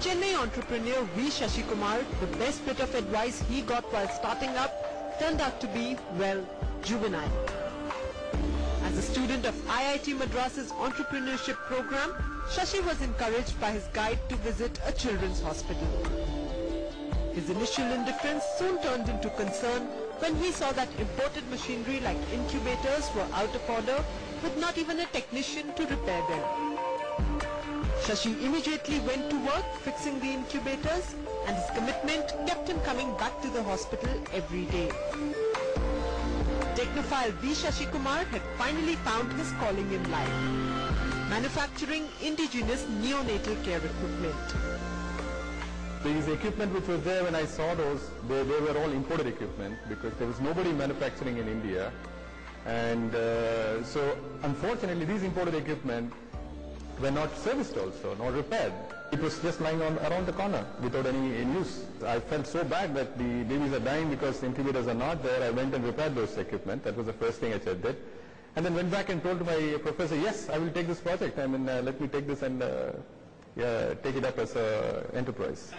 Chennai entrepreneur V. Shashi Kumar, the best bit of advice he got while starting up turned out to be, well, juvenile. As a student of IIT Madras's entrepreneurship program, Shashi was encouraged by his guide to visit a children's hospital. His initial indifference soon turned into concern when he saw that imported machinery like incubators were out of order with not even a technician to repair them. Shashi immediately went to work fixing the incubators, and his commitment kept him coming back to the hospital every day. Technophile V. Shashi Kumar had finally found his calling in life: manufacturing indigenous neonatal care equipment. These equipment which was there when I saw those, they were all imported equipment because there was nobody manufacturing in India. And so unfortunately these imported equipment were not serviced also, not repaired. It was just lying around the corner without any use. I felt so bad that the babies are dying because the incubators are not there. I went and repaired those equipment. That was the first thing I did. And then went back and told my professor, yes, I will take this project. I mean, let me take this and take it up as an enterprise.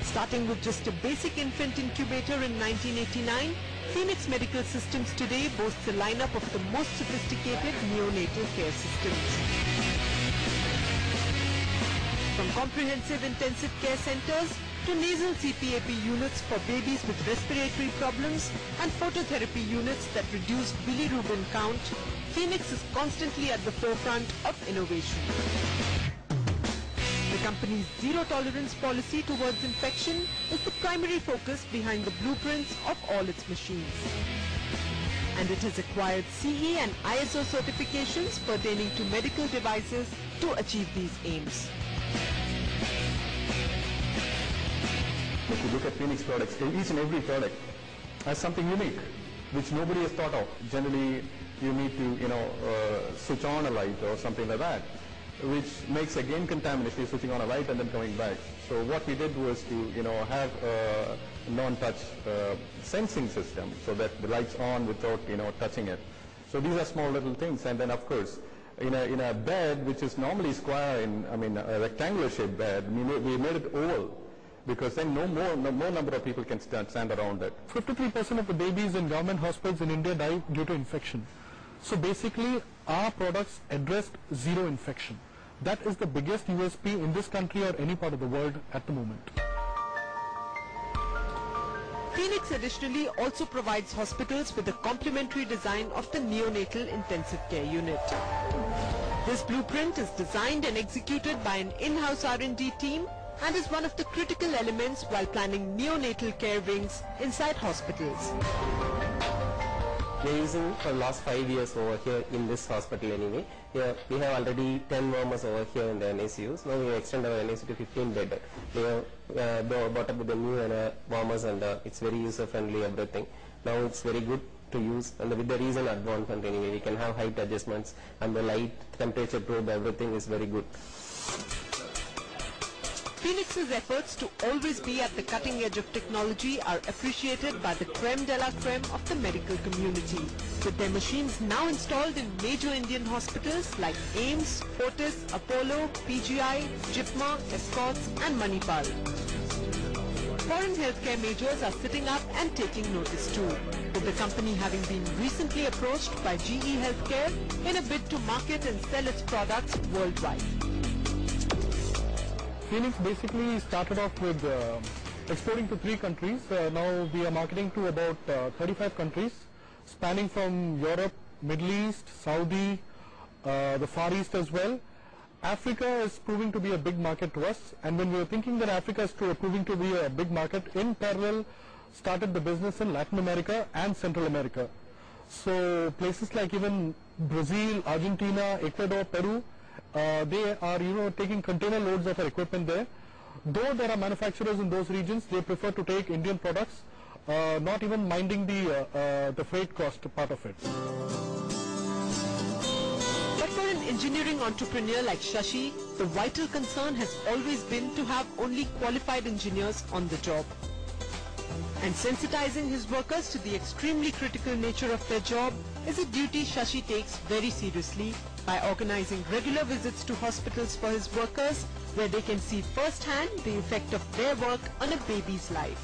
Starting with just a basic infant incubator in 1989, Phoenix Medical Systems today boasts a lineup of the most sophisticated neonatal care systems. From comprehensive intensive care centers to nasal CPAP units for babies with respiratory problems and phototherapy units that reduce bilirubin count, Phoenix is constantly at the forefront of innovation. The company's zero-tolerance policy towards infection is the primary focus behind the blueprints of all its machines. And it has acquired CE and ISO certifications pertaining to medical devices to achieve these aims. If you look at Phoenix products, each and every product has something unique which nobody has thought of. Generally, you need to, switch on a light or something like that, which makes again contamination, switching on a light and then coming back. So what we did was to, have a non-touch sensing system so that the light's on without, touching it. So these are small little things. And then of course, in a bed which is normally square, a rectangular shaped bed, we made it oval, because then no more number of people can stand around it. 53% of the babies in government hospitals in India die due to infection. So basically, our products addressed zero infection. That is the biggest USP in this country or any part of the world at the moment. Phoenix additionally also provides hospitals with a complementary design of the neonatal intensive care unit. This blueprint is designed and executed by an in-house R&D team and is one of the critical elements while planning neonatal care wings inside hospitals. We are using for the last 5 years over here in this hospital anyway. Here we have already 10 warmers over here in the NICUs. Now we have extended our NICU to 15 bed. We have brought up with the new warmers and it's very user friendly, everything. Now it's very good to use, and with the recent advancement anyway, we can have height adjustments and the light, temperature probe, everything is very good. Phoenix's efforts to always be at the cutting edge of technology are appreciated by the creme de la creme of the medical community, with their machines now installed in major Indian hospitals like AIIMS, Fortis, Apollo, PGI, JIPMER, Escorts and Manipal. Foreign healthcare majors are sitting up and taking notice too, with the company having been recently approached by GE Healthcare in a bid to market and sell its products worldwide. Phoenix basically started off with exporting to 3 countries. Now we are marketing to about 35 countries, spanning from Europe, Middle East, Saudi, the Far East as well. Africa is proving to be a big market to us, and when we were thinking that Africa is proving to be a big market, in parallel started the business in Latin America and Central America. So places like even Brazil, Argentina, Ecuador, Peru, they are taking container loads of our equipment there. Though there are manufacturers in those regions, they prefer to take Indian products, not even minding the freight cost part of it. But for an engineering entrepreneur like Shashi, the vital concern has always been to have only qualified engineers on the job. And sensitizing his workers to the extremely critical nature of their job is a duty Shashi takes very seriously, by organizing regular visits to hospitals for his workers, where they can see firsthand the effect of their work on a baby's life.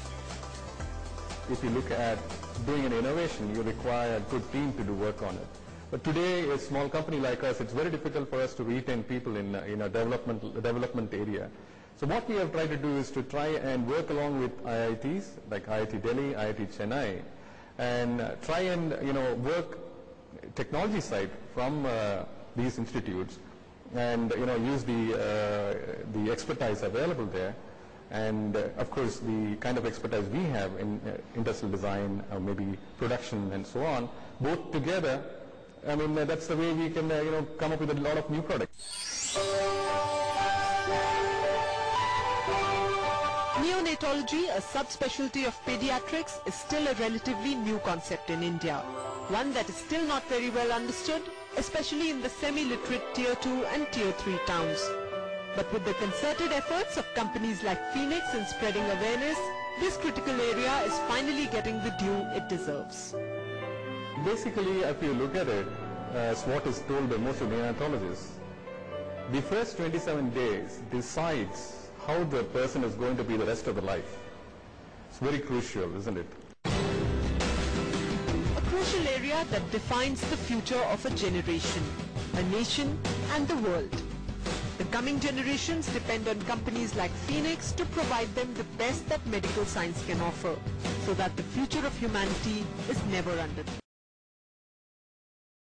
If you look at doing an innovation, you require a good team to do work on it. But today, a small company like us, it's very difficult for us to retain people in a development area. So what we have tried to do is to try and work along with IITs, like IIT Delhi, IIT Chennai, and try and work technology side from these institutes, and use the expertise available there, and of course the kind of expertise we have in industrial design, maybe production and so on, both together. I mean, that's the way we can come up with a lot of new products. Neonatology, a subspecialty of pediatrics, is still a relatively new concept in India, one that is still not very well understood, especially in the semi-literate Tier 2 and Tier 3 towns. But with the concerted efforts of companies like Phoenix in spreading awareness, this critical area is finally getting the due it deserves. Basically, if you look at it, as what is told by most of the neonatologists, the first 27 days decides how the person is going to be the rest of the life. It's very crucial, isn't it? A crucial area that defines the future of a generation, a nation, and the world. The coming generations depend on companies like Phoenix to provide them the best that medical science can offer, so that the future of humanity is never under threat.